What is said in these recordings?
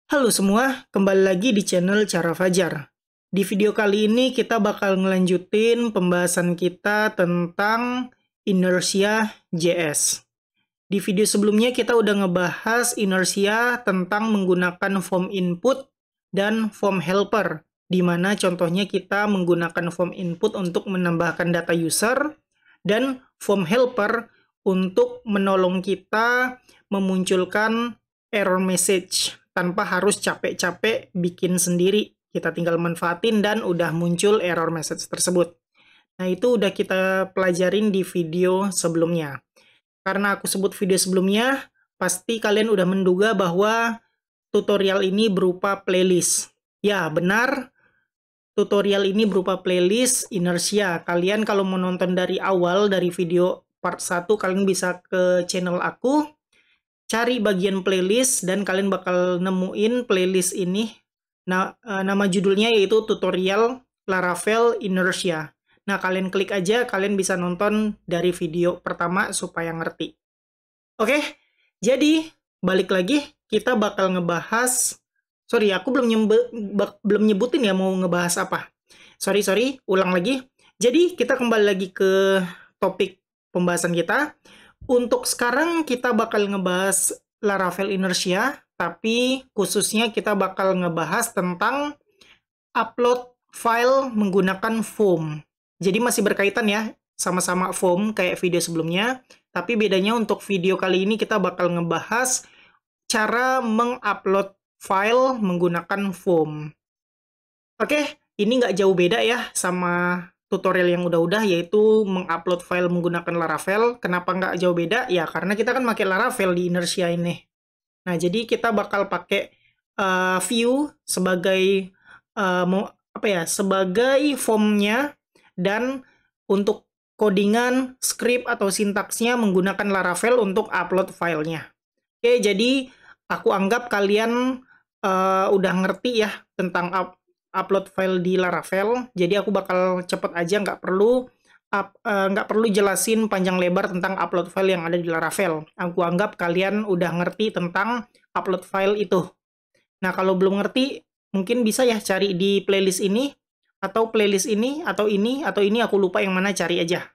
Halo semua, kembali lagi di channel Cara Fajar. Di video kali ini kita bakal ngelanjutin pembahasan kita tentang inersia JS. Di video sebelumnya kita udah ngebahas inersia tentang menggunakan form input dan form helper, di mana contohnya kita menggunakan form input untuk menambahkan data user dan form helper untuk menolong kita memunculkan error message tanpa harus capek-capek bikin sendiri. Kita tinggal manfaatin dan udah muncul error message tersebut. Nah, itu udah kita pelajarin di video sebelumnya. Karena aku sebut video sebelumnya, pasti kalian udah menduga bahwa tutorial ini berupa playlist. Ya, benar. Tutorial ini berupa playlist inersia. Kalian kalau mau nonton dari awal, dari video part 1, kalian bisa ke channel aku, cari bagian playlist, dan kalian bakal nemuin playlist ini. Nah, nama judulnya yaitu tutorial Laravel Inertia. Nah, kalian klik aja, kalian bisa nonton dari video pertama supaya ngerti. Oke, jadi balik lagi, kita bakal ngebahas. Sorry, aku belum nyebutin ya mau ngebahas apa. Sorry, ulang lagi. Jadi, kita kembali lagi ke topik pembahasan kita. Untuk sekarang kita bakal ngebahas Laravel Inertia, tapi khususnya kita bakal ngebahas tentang upload file menggunakan foam. Jadi masih berkaitan ya, sama-sama foam kayak video sebelumnya, tapi bedanya untuk video kali ini kita bakal ngebahas cara mengupload file menggunakan foam. Oke, ini nggak jauh beda ya sama tutorial yang udah-udah, yaitu mengupload file menggunakan Laravel. Kenapa nggak jauh beda? Ya, karena kita kan pakai Laravel di Inertia ini. Nah, jadi kita bakal pakai view sebagai sebagai formnya, dan untuk codingan, script atau sintaksnya menggunakan Laravel untuk upload filenya. Oke, jadi aku anggap kalian udah ngerti ya tentang upload file di Laravel. Jadi aku bakal cepet aja, nggak perlu jelasin panjang lebar tentang upload file yang ada di Laravel. Aku anggap kalian udah ngerti tentang upload file itu. Nah, kalau belum ngerti, mungkin bisa ya cari di playlist ini, atau playlist ini, atau ini, aku lupa yang mana, cari aja.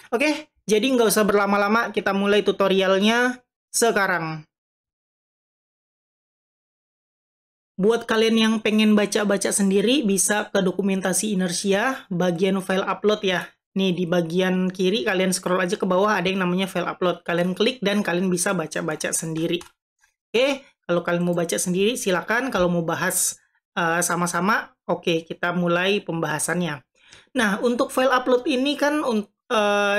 Oke, jadi nggak usah berlama-lama, kita mulai tutorialnya sekarang. Buat kalian yang pengen baca-baca sendiri, bisa ke dokumentasi Inertia, bagian file upload ya. Nih, di bagian kiri kalian scroll aja ke bawah, ada yang namanya file upload. Kalian klik dan kalian bisa baca-baca sendiri. Oke, kalau kalian mau baca sendiri, silakan. Kalau mau bahas sama-sama, oke, kita mulai pembahasannya. Nah, untuk file upload ini kan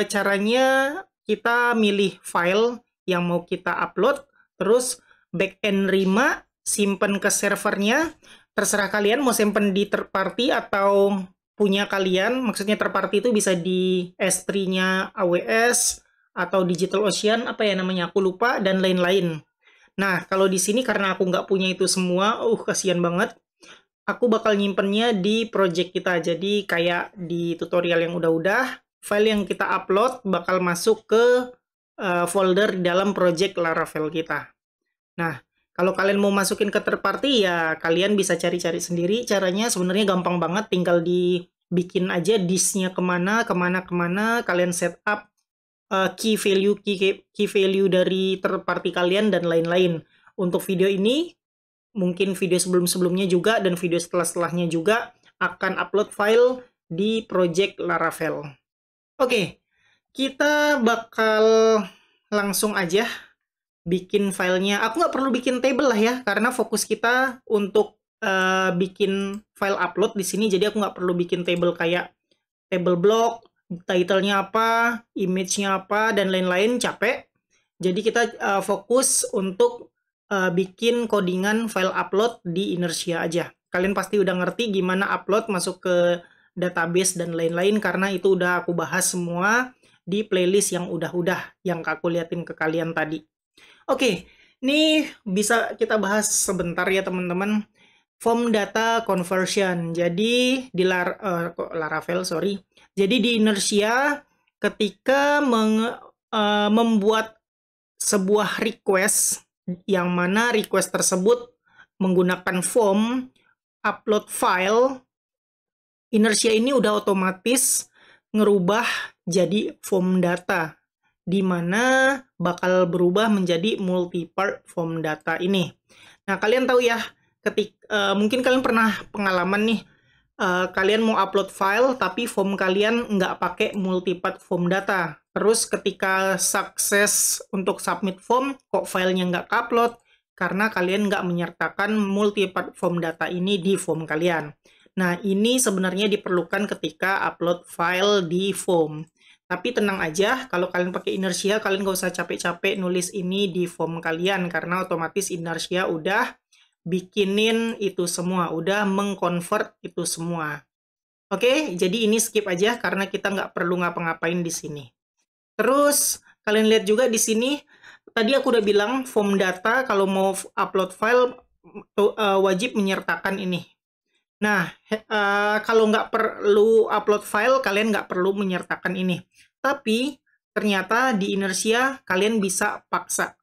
caranya kita milih file yang mau kita upload, terus backend terima, simpen ke servernya. Terserah kalian mau simpen di third party atau punya kalian. Maksudnya third party itu bisa di S3-nya AWS atau DigitalOcean, apa ya namanya, aku lupa, dan lain-lain. Nah, kalau di sini karena aku nggak punya itu semua, kasihan banget. Aku bakal nyimpennya di project kita. Jadi kayak di tutorial yang udah-udah, file yang kita upload bakal masuk ke folder di dalam project Laravel kita. Nah, kalau kalian mau masukin ke third party, ya kalian bisa cari-cari sendiri. Caranya sebenarnya gampang banget, tinggal dibikin aja disknya kemana, kalian setup key value dari third party kalian, dan lain-lain. Untuk video ini, mungkin video sebelum-sebelumnya juga, dan video setelah-setelahnya juga akan upload file di project Laravel. Oke, kita bakal langsung aja bikin filenya. Aku nggak perlu bikin table lah ya, karena fokus kita untuk bikin file upload di sini. Jadi aku nggak perlu bikin table kayak table block, title-nya apa, image-nya apa, dan lain-lain, capek. Jadi kita fokus untuk bikin codingan file upload di Inertia aja. Kalian pasti udah ngerti gimana upload masuk ke database dan lain-lain, karena itu udah aku bahas semua di playlist yang udah-udah, yang aku liatin ke kalian tadi. Oke, ini bisa kita bahas sebentar ya teman-teman. Form data conversion. Jadi di Laravel, sorry. Jadi di Inertia, ketika membuat sebuah request, yang mana request tersebut menggunakan form upload file, Inertia ini udah otomatis ngerubah jadi form data, di mana bakal berubah menjadi multi-part form data ini. Nah, kalian tahu ya, mungkin kalian pernah pengalaman nih, kalian mau upload file, tapi form kalian nggak pakai multi-part form data. Terus ketika sukses untuk submit form, kok filenya nggak upload? Karena kalian nggak menyertakan multi-part form data ini di form kalian. Nah, ini sebenarnya diperlukan ketika upload file di form. Tapi tenang aja, kalau kalian pakai Inertia, kalian nggak usah capek-capek nulis ini di form kalian, karena otomatis Inertia udah bikinin itu semua, udah mengconvert itu semua. Oke, jadi ini skip aja, karena kita nggak perlu ngapa-ngapain di sini. Terus, kalian lihat juga di sini, tadi aku udah bilang, form data kalau mau upload file, wajib menyertakan ini. Nah, kalau nggak perlu upload file, kalian nggak perlu menyertakan ini. Tapi, ternyata di Inertia, kalian bisa paksa.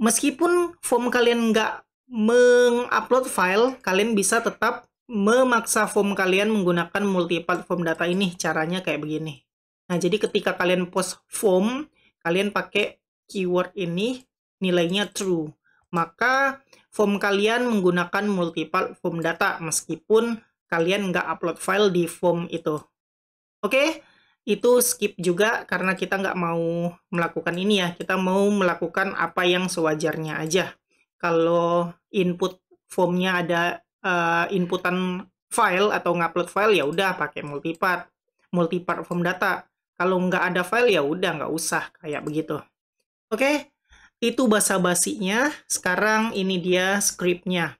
Meskipun form kalian nggak mengupload file, kalian bisa tetap memaksa form kalian menggunakan multi-part form data ini. Caranya kayak begini. Nah, jadi ketika kalian post form, kalian pakai keyword ini, nilainya true. Maka form kalian menggunakan multi-part form data, meskipun kalian nggak upload file di form itu. Oke, itu skip juga karena kita nggak mau melakukan ini ya. Kita mau melakukan apa yang sewajarnya aja. Kalau input formnya ada inputan file atau ngupload file, ya udah pakai multi-part form data. Kalau nggak ada file, ya udah nggak usah kayak begitu. Oke, itu basa-basinya. Sekarang ini dia script-nya.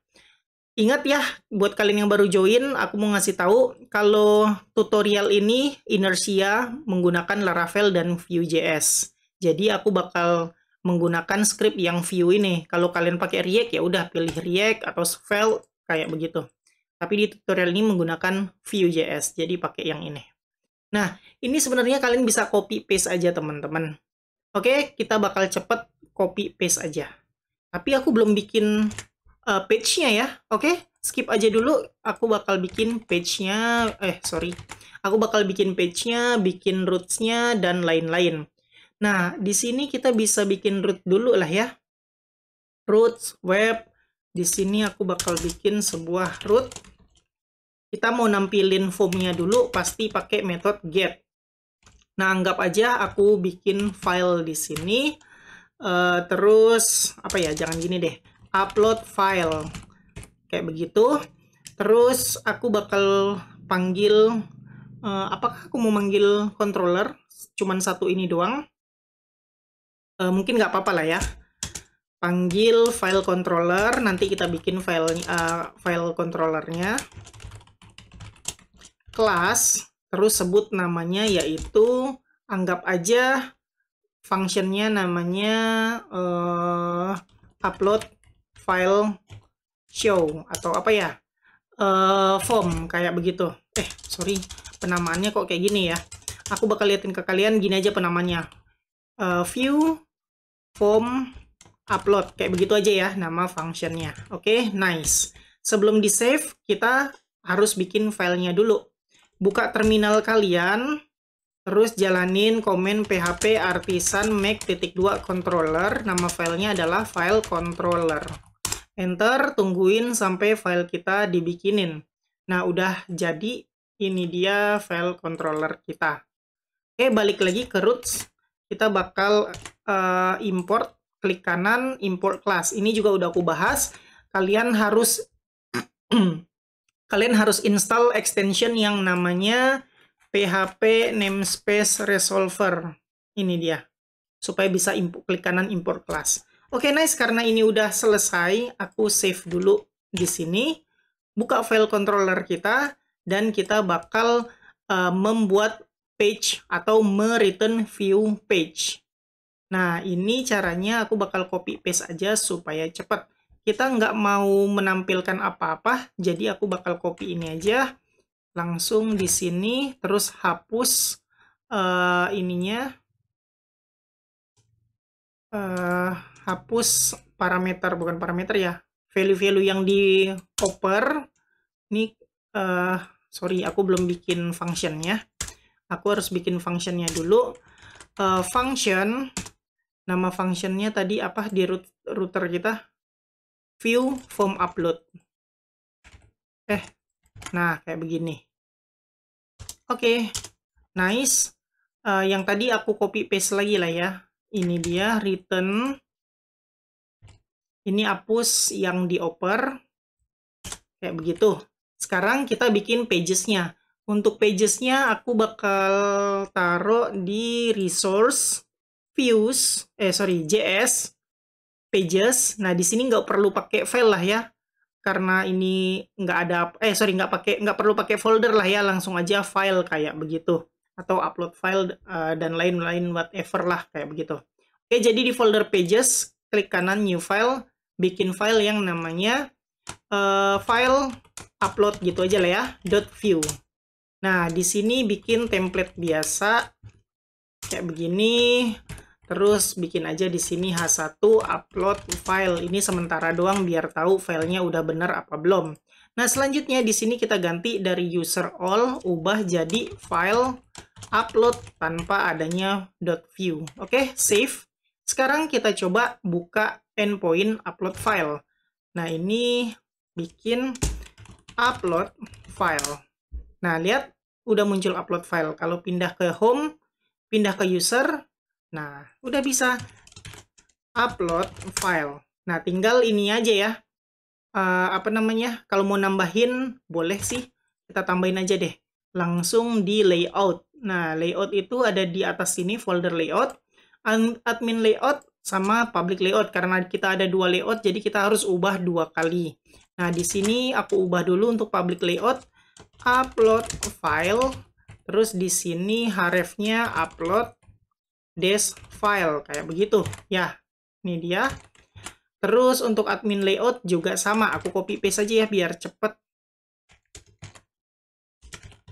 Ingat ya, buat kalian yang baru join, aku mau ngasih tahu kalau tutorial ini Inertia menggunakan Laravel dan Vue.js. Jadi aku bakal menggunakan script yang Vue ini. Kalau kalian pakai React, ya udah pilih React atau Svelte kayak begitu. Tapi di tutorial ini menggunakan Vue.js, jadi pakai yang ini. Nah, ini sebenarnya kalian bisa copy paste aja teman-teman. Oke, kita bakal cepet copy paste aja. Tapi aku belum bikin page-nya ya. Oke, skip aja dulu. Aku bakal bikin page-nya. Aku bakal bikin page-nya, bikin roots-nya, dan lain-lain. Nah, di sini kita bisa bikin root dulu lah ya. Roots, web. Di sini aku bakal bikin sebuah root. Kita mau nampilin formnya dulu, pasti pakai metode get. Nah, anggap aja aku bikin file di sini. Terus, apa ya, jangan gini deh. Upload file. Kayak begitu. Terus, aku bakal panggil, apakah aku mau manggil controller? Cuman satu ini doang. Mungkin nggak apa-apa lah ya. Panggil file controller, nanti kita bikin file controllernya. Kelas, terus sebut namanya yaitu, anggap aja functionnya namanya upload file show, atau apa ya, form, kayak begitu. Sorry, penamaannya kok kayak gini ya. Aku bakal liatin ke kalian, gini aja penamanya. View form upload, kayak begitu aja ya nama functionnya. Oke, nice. Sebelum di save, kita harus bikin filenya dulu. Buka terminal kalian, terus jalanin komen php artisan make.2 controller. Nama filenya adalah file controller. Enter, tungguin sampai file kita dibikinin. Nah, udah jadi. Ini dia file controller kita. Oke, balik lagi ke roots. Kita bakal import, klik kanan, import class. Ini juga udah aku bahas. Kalian harus install extension yang namanya PHP namespace resolver. Ini dia. Supaya bisa klik kanan import class. Oke, nice. Karena ini udah selesai, aku save dulu di sini. Buka file controller kita, dan kita bakal membuat page atau mereturn view page. Nah, ini caranya aku bakal copy paste aja supaya cepat. Kita nggak mau menampilkan apa-apa, jadi aku bakal copy ini aja. Langsung di sini, terus hapus ininya. Hapus parameter, bukan parameter ya, value-value yang dioper. Ini, sorry, aku belum bikin functionnya. Aku harus bikin functionnya dulu. Function, nama functionnya tadi apa di router kita? View form upload. Nah, kayak begini. Oke, nice. Yang tadi aku copy paste lagi lah ya. Ini dia return. Ini hapus yang dioper. Kayak begitu. Sekarang kita bikin pages-nya. Untuk pages-nya aku bakal taruh di resource views, JS pages. Nah, di sini nggak perlu pakai file lah ya. Karena ini nggak ada, nggak perlu pakai folder lah ya, langsung aja file kayak begitu. Atau upload file dan lain-lain whatever lah kayak begitu. Oke, jadi di folder pages, klik kanan new file, bikin file yang namanya file upload gitu aja lah ya, .view. Nah, di sini bikin template biasa kayak begini. Terus bikin aja di sini H1 upload file. Ini sementara doang biar tahu filenya udah bener apa belum. Nah, selanjutnya di sini kita ganti dari user all, ubah jadi file upload tanpa adanya .view. Oke, save. Sekarang kita coba buka endpoint upload file. Nah, ini bikin upload file. Nah, lihat udah muncul upload file. Kalau pindah ke home, pindah ke user, nah, udah bisa upload file. Nah, tinggal ini aja ya. Kalau mau nambahin, boleh sih. Kita tambahin aja deh. Langsung di layout. Nah, layout itu ada di atas sini, folder layout. Admin layout sama public layout. Karena kita ada dua layout, jadi kita harus ubah dua kali. Nah, di sini aku ubah dulu untuk public layout. Upload file. Terus di sini href-nya upload dash file kayak begitu ya. Ini dia. Terus untuk admin layout juga sama, aku copy paste aja ya biar cepet.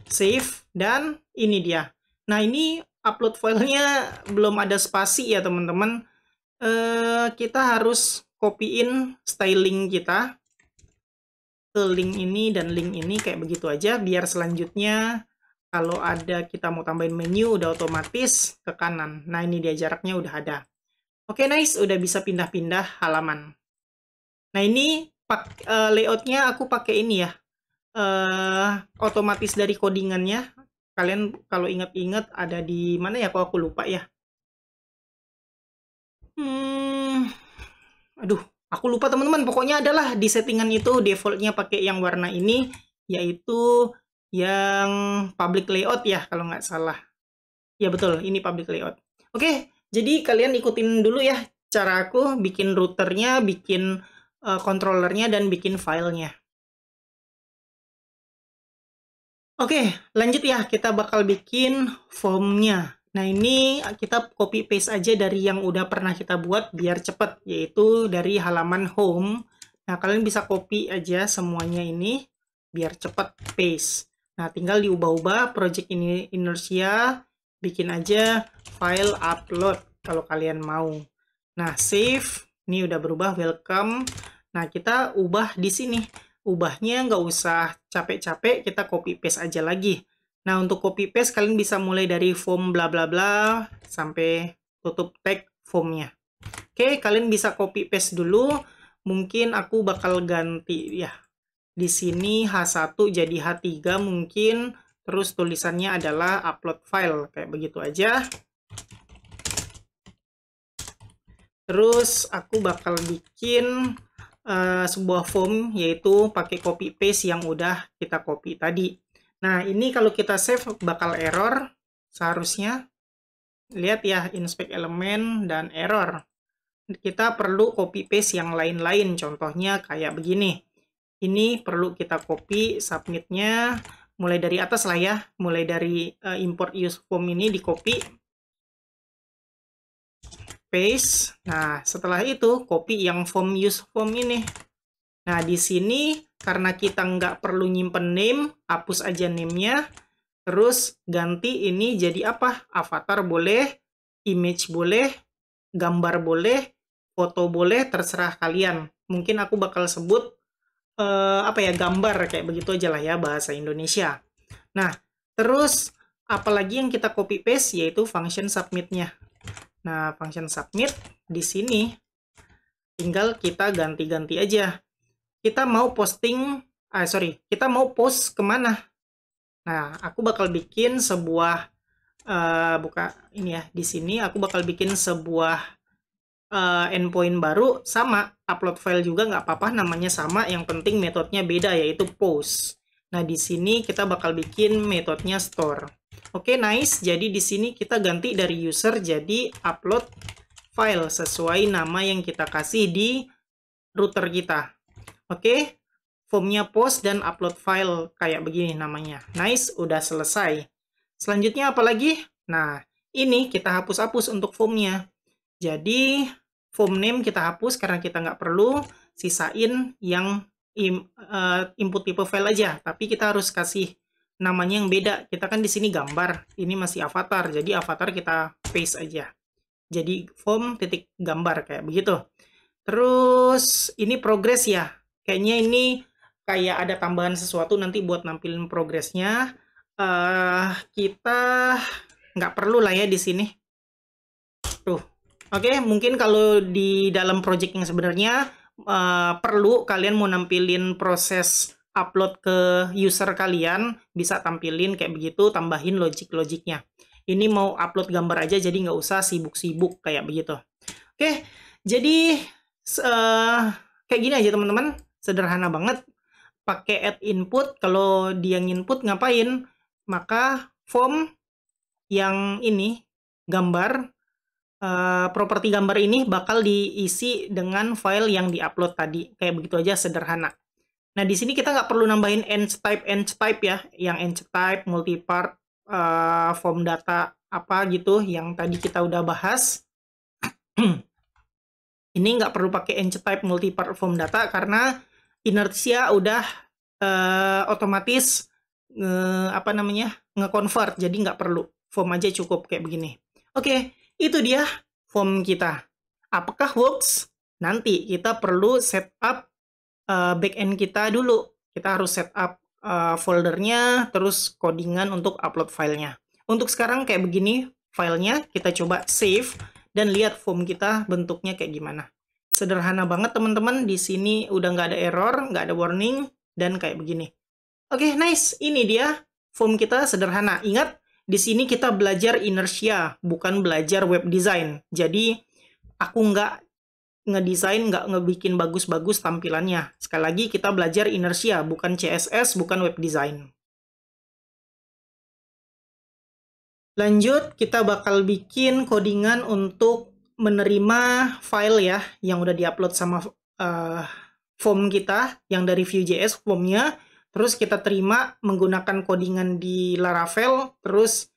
Save dan ini dia. Nah, ini upload filenya belum ada spasi ya teman-teman. Kita harus copyin styling kita ke link ini dan link ini kayak begitu aja biar selanjutnya kalau ada kita mau tambahin menu udah otomatis ke kanan. Nah, ini dia jaraknya udah ada. Oke, nice. Udah bisa pindah-pindah halaman. Nah, ini layoutnya aku pakai ini ya. Otomatis dari codingannya. Kalian kalau ingat-ingat ada di mana ya? Kok aku lupa ya. Aduh, aku lupa teman-teman. Pokoknya adalah di settingan itu defaultnya pakai yang warna ini. Yaitu yang public layout ya kalau nggak salah. Ya betul, ini public layout. Oke, jadi kalian ikutin dulu ya cara aku bikin routernya, bikin controllernya, dan bikin filenya. Oke, lanjut ya. Kita bakal bikin formnya. Nah, ini kita copy paste aja dari yang udah pernah kita buat biar cepet, yaitu dari halaman home. Nah, kalian bisa copy aja semuanya ini biar cepet paste. Nah, tinggal diubah-ubah project ini inertia, bikin aja file upload kalau kalian mau. Nah, save. Ini udah berubah, welcome. Nah, kita ubah di sini. Ubahnya nggak usah capek-capek, kita copy paste aja lagi. Nah, untuk copy paste kalian bisa mulai dari form bla bla bla sampai tutup tag formnya. Oke, kalian bisa copy paste dulu. Mungkin aku bakal ganti ya. Di sini H1 jadi H3 mungkin, terus tulisannya adalah upload file, kayak begitu aja. Terus aku bakal bikin sebuah form, yaitu pakai copy paste yang udah kita copy tadi. Nah, ini kalau kita save bakal error, seharusnya. Lihat ya, inspect elemen dan error. Kita perlu copy paste yang lain-lain, contohnya kayak begini. Ini perlu kita copy, submitnya mulai dari atas lah ya, mulai dari import use form ini di copy, paste. Nah, setelah itu copy yang form use form ini. Nah, di sini karena kita nggak perlu nyimpen name, hapus aja name-nya, terus ganti ini jadi apa? Avatar boleh, image boleh, gambar boleh, foto boleh, terserah kalian. Mungkin aku bakal sebut apa ya, gambar kayak begitu aja lah ya bahasa Indonesia. Nah, terus apalagi yang kita copy paste yaitu function submit-nya. Nah, function submit di sini tinggal kita ganti-ganti aja. Kita mau posting, kita mau post kemana? Nah, aku bakal bikin sebuah di sini aku bakal bikin sebuah endpoint baru, sama upload file juga nggak apa-apa, namanya sama, yang penting metodenya beda yaitu post. Nah, di sini kita bakal bikin metodenya store. Oke, nice. Jadi di sini kita ganti dari user jadi upload file sesuai nama yang kita kasih di router kita. Oke, formnya post dan upload file kayak begini namanya. Nice, udah selesai. Selanjutnya apa lagi? Nah, ini kita hapus-hapus untuk formnya. Jadi, form name kita hapus karena kita nggak perlu. Sisain yang input type file aja. Tapi kita harus kasih namanya yang beda. Kita kan di sini gambar. Ini masih avatar. Jadi, avatar kita paste aja. Jadi, form titik gambar kayak begitu. Terus, ini progress ya. Kayaknya ini kayak ada tambahan sesuatu nanti buat nampilin progresnya. Kita nggak perlu lah ya di sini. Tuh, oke, mungkin kalau di dalam project yang sebenarnya perlu kalian mau nampilin proses upload ke user kalian, bisa tampilin kayak begitu, tambahin logik-logiknya. Ini mau upload gambar aja, jadi nggak usah sibuk-sibuk kayak begitu. Oke, jadi kayak gini aja teman-teman, sederhana banget. Pakai add input, kalau dia input ngapain? Maka form yang ini, gambar, properti gambar ini bakal diisi dengan file yang diupload tadi. Kayak begitu aja, sederhana. Nah, di sini kita nggak perlu nambahin entype ya, yang entype, multipart, form data, apa gitu, yang tadi kita udah bahas. Ini nggak perlu pakai entype, multipart, form data, karena inertia udah otomatis nge-convert, jadi nggak perlu. Form aja cukup kayak begini. Oke, itu dia form kita. Apakah works? Nanti kita perlu setup backend kita dulu. Kita harus setup foldernya, terus codingan untuk upload filenya. Untuk sekarang kayak begini filenya, kita coba save dan lihat form kita bentuknya kayak gimana. Sederhana banget teman-teman, di sini udah nggak ada error, nggak ada warning, dan kayak begini. Oke, nice. Ini dia form kita sederhana. Ingat, di sini kita belajar inertia, bukan belajar web design. Jadi, aku nggak ngedesain, nggak ngebikin bagus-bagus tampilannya. Sekali lagi, kita belajar inertia, bukan CSS, bukan web design. Lanjut, kita bakal bikin codingan untuk menerima file ya, yang udah diupload sama form kita, yang dari Vue.js formnya. Terus kita terima menggunakan codingan di Laravel, terus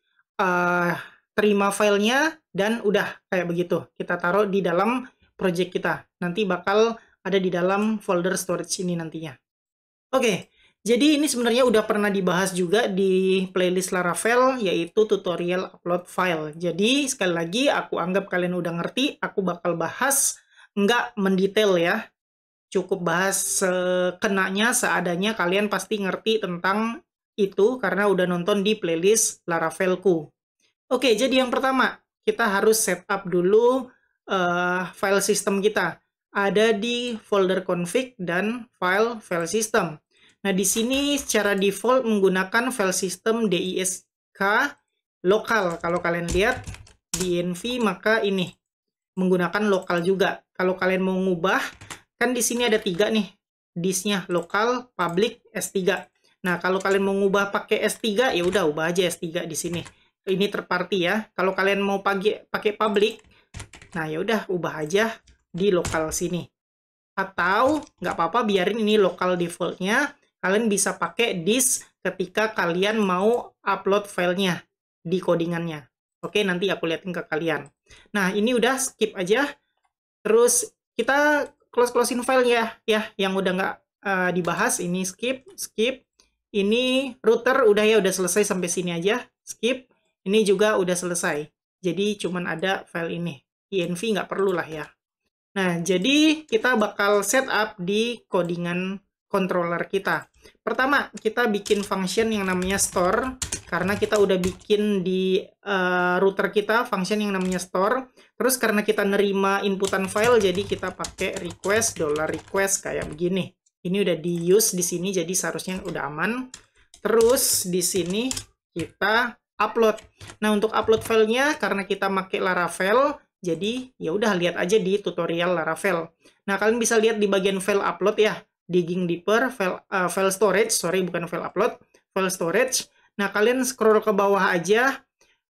terima filenya, dan udah kayak begitu. Kita taruh di dalam project kita. Nanti bakal ada di dalam folder storage ini nantinya. Oke, jadi ini sebenarnya udah pernah dibahas juga di playlist Laravel, yaitu tutorial upload file. Jadi sekali lagi, aku anggap kalian udah ngerti, aku bakal bahas nggak mendetail ya. Cukup bahas sekenanya, seadanya, kalian pasti ngerti tentang itu karena udah nonton di playlist Laravelku. Oke, jadi yang pertama, kita harus setup dulu file system kita. Ada di folder config dan file system. Nah, di sini secara default menggunakan file system disk lokal. Kalau kalian lihat di env, maka ini menggunakan lokal juga. Kalau kalian mau ngubah, kan di sini ada 3 nih, disknya lokal, public, S3. Nah, kalau kalian mau ngubah pakai S3, ya udah ubah aja S3 di sini. Ini third party ya. Kalau kalian mau pakai public, nah ya udah ubah aja di lokal sini. Atau nggak apa-apa, biarin ini lokal defaultnya. Kalian bisa pakai disk ketika kalian mau upload filenya di codingannya. Oke, nanti aku liatin ke kalian. Nah, ini udah skip aja. Terus kita close-closein file ya, yang udah nggak dibahas. Ini skip. Ini router udah ya, udah selesai sampai sini aja. Skip. Ini juga udah selesai. Jadi cuman ada file ini. env nggak perlu lah ya. Nah, jadi kita bakal setup di codingan controller kita. Pertama, kita bikin function yang namanya store, karena kita udah bikin di router kita function yang namanya store. Terus karena kita nerima inputan file, jadi kita pakai request, $request kayak begini. Ini udah di-use di sini, jadi seharusnya udah aman. Terus di sini kita upload. Nah, untuk upload filenya, karena kita pakai Laravel, jadi ya udah lihat aja di tutorial Laravel. Nah, kalian bisa lihat di bagian file upload ya, digging deeper, file storage, sorry bukan file upload, file storage. Nah, kalian scroll ke bawah aja,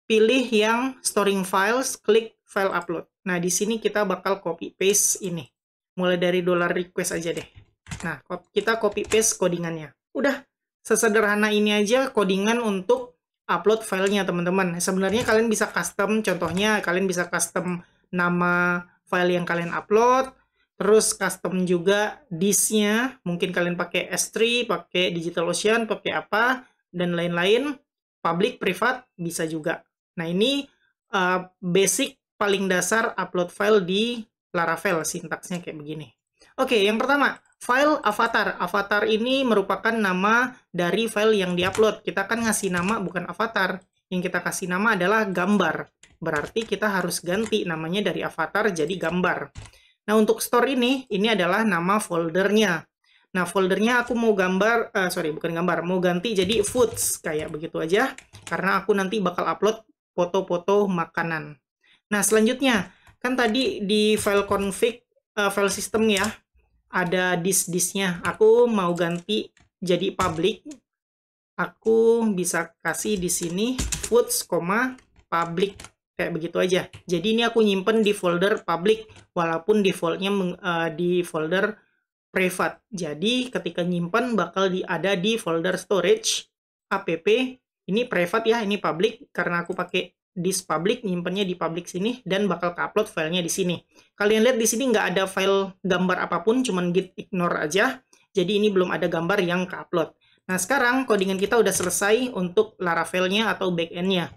pilih yang storing files, klik file upload. Nah, di sini kita bakal copy paste ini. Mulai dari $request aja deh. Nah, kita copy paste codingannya. Udah, sesederhana ini aja codingan untuk upload filenya, teman-teman. Sebenarnya kalian bisa custom, contohnya kalian bisa custom nama file yang kalian upload, terus custom juga disknya, mungkin kalian pakai S3, pakai DigitalOcean, pakai apa, dan lain-lain. Public, private, bisa juga. Nah, ini basic paling dasar upload file di Laravel, sintaksnya kayak begini. Oke, yang pertama, file avatar. Avatar ini merupakan nama dari file yang diupload. Kita kan ngasih nama bukan avatar. Yang kita kasih nama adalah gambar. Berarti kita harus ganti namanya dari avatar jadi gambar. Nah, untuk store ini adalah nama foldernya. Nah, foldernya aku mau mau ganti jadi foods. Kayak begitu aja. Karena aku nanti bakal upload foto-foto makanan. Nah, selanjutnya, kan tadi di file config, file system ya, ada disk-disknya. Aku mau ganti jadi public. Aku bisa kasih di sini foods, public. Kayak begitu aja. Jadi ini aku nyimpen di folder public, walaupun defaultnya di folder private. Jadi ketika nyimpen bakal ada di folder storage, app. Ini private ya, ini public. Karena aku pakai disk public, nyimpennya di public sini, dan bakal ke-upload filenya di sini. Kalian lihat di sini nggak ada file gambar apapun, cuman git ignore aja. Jadi ini belum ada gambar yang ke-upload. Nah, sekarang codingan kita udah selesai untuk Laravelnya atau backend-nya.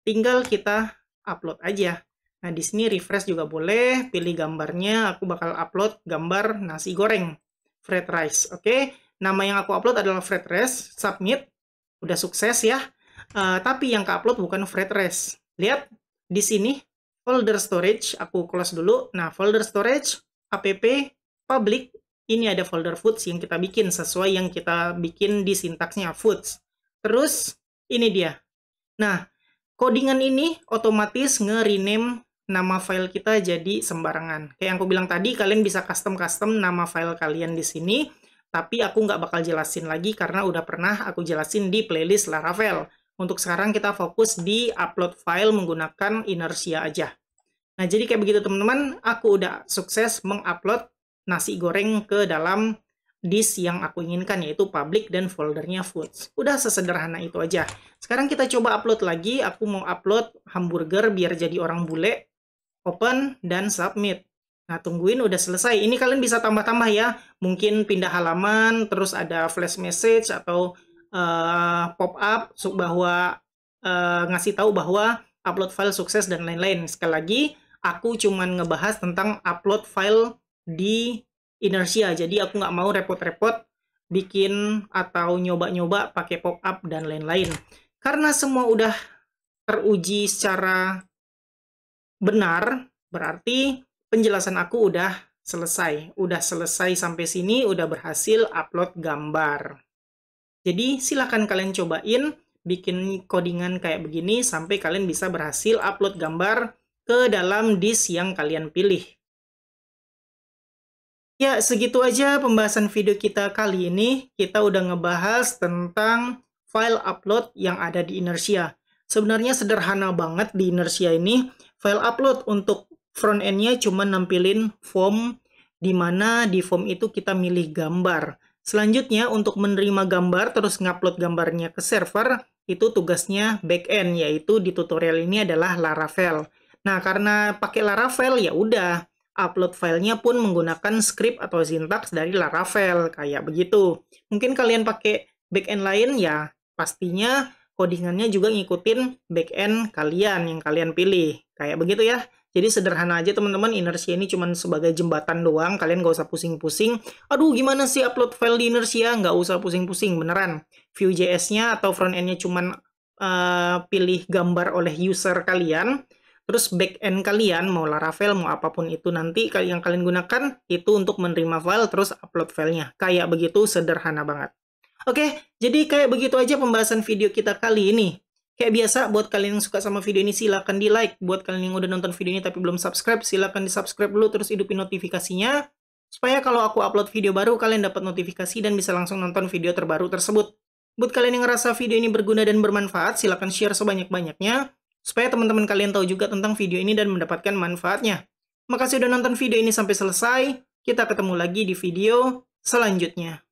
Tinggal kita upload aja. Nah, di sini refresh juga boleh, pilih gambarnya, aku bakal upload gambar nasi goreng, fried rice. Oke, nama yang aku upload adalah fried rice, submit, udah sukses ya. Tapi yang ke-upload bukan fried rice. Lihat di sini folder storage, aku close dulu. Nah, folder storage, app, public, ini ada folder foods yang kita bikin sesuai yang kita bikin di sintaksnya foods. Terus ini dia. Nah, codingan ini otomatis nge-rename nama file kita jadi sembarangan. Kayak yang aku bilang tadi, kalian bisa custom-custom nama file kalian di sini, tapi aku nggak bakal jelasin lagi karena udah pernah aku jelasin di playlist Laravel. Untuk sekarang kita fokus di upload file menggunakan Inertia aja. Nah, jadi kayak begitu teman-teman, aku udah sukses mengupload nasi goreng ke dalam disk yang aku inginkan, yaitu public dan foldernya foods. Udah sesederhana itu aja. Sekarang kita coba upload lagi. Aku mau upload hamburger biar jadi orang bule. Open dan submit. Nah, tungguin udah selesai. Ini kalian bisa tambah-tambah ya. Mungkin pindah halaman, terus ada flash message atau pop-up bahwa ngasih tahu bahwa upload file sukses dan lain-lain. Sekali lagi, aku cuman ngebahas tentang upload file di Inertia. Jadi aku nggak mau repot-repot bikin atau nyoba-nyoba pakai pop-up dan lain-lain. Karena semua udah teruji secara benar, berarti penjelasan aku udah selesai. Udah selesai sampai sini, udah berhasil upload gambar. Jadi silakan kalian cobain bikin codingan kayak begini sampai kalian bisa berhasil upload gambar ke dalam disk yang kalian pilih. Ya, segitu aja pembahasan video kita kali ini. Kita udah ngebahas tentang file upload yang ada di Inertia. Sebenarnya sederhana banget di Inertia ini. File upload untuk front end-nya cuma nampilin form, di mana di form itu kita milih gambar. Selanjutnya, untuk menerima gambar, terus ngupload gambarnya ke server, itu tugasnya backend, yaitu di tutorial ini adalah Laravel. Nah, karena pakai Laravel, ya udah, upload filenya pun menggunakan script atau sintaks dari Laravel, kayak begitu. Mungkin kalian pakai backend lain, ya pastinya codingannya juga ngikutin backend kalian yang kalian pilih. Kayak begitu ya. Jadi sederhana aja teman-teman, Inertia ini cuma sebagai jembatan doang, kalian nggak usah pusing-pusing. Aduh, gimana sih upload file di Inertia? Nggak usah pusing-pusing, beneran. Vue.js-nya atau front-end-nya cuma pilih gambar oleh user kalian, terus back-end kalian, mau Laravel, mau apapun itu nanti yang kalian gunakan, itu untuk menerima file, terus upload filenya. Kayak begitu, sederhana banget. Oke, jadi kayak begitu aja pembahasan video kita kali ini. Kayak biasa, buat kalian yang suka sama video ini, silahkan di-like. Buat kalian yang udah nonton video ini tapi belum subscribe, silahkan di-subscribe dulu, terus hidupin notifikasinya. Supaya kalau aku upload video baru, kalian dapat notifikasi dan bisa langsung nonton video terbaru tersebut. Buat kalian yang ngerasa video ini berguna dan bermanfaat, silahkan share sebanyak-banyaknya. Supaya teman-teman kalian tahu juga tentang video ini dan mendapatkan manfaatnya. Makasih udah nonton video ini sampai selesai. Kita ketemu lagi di video selanjutnya.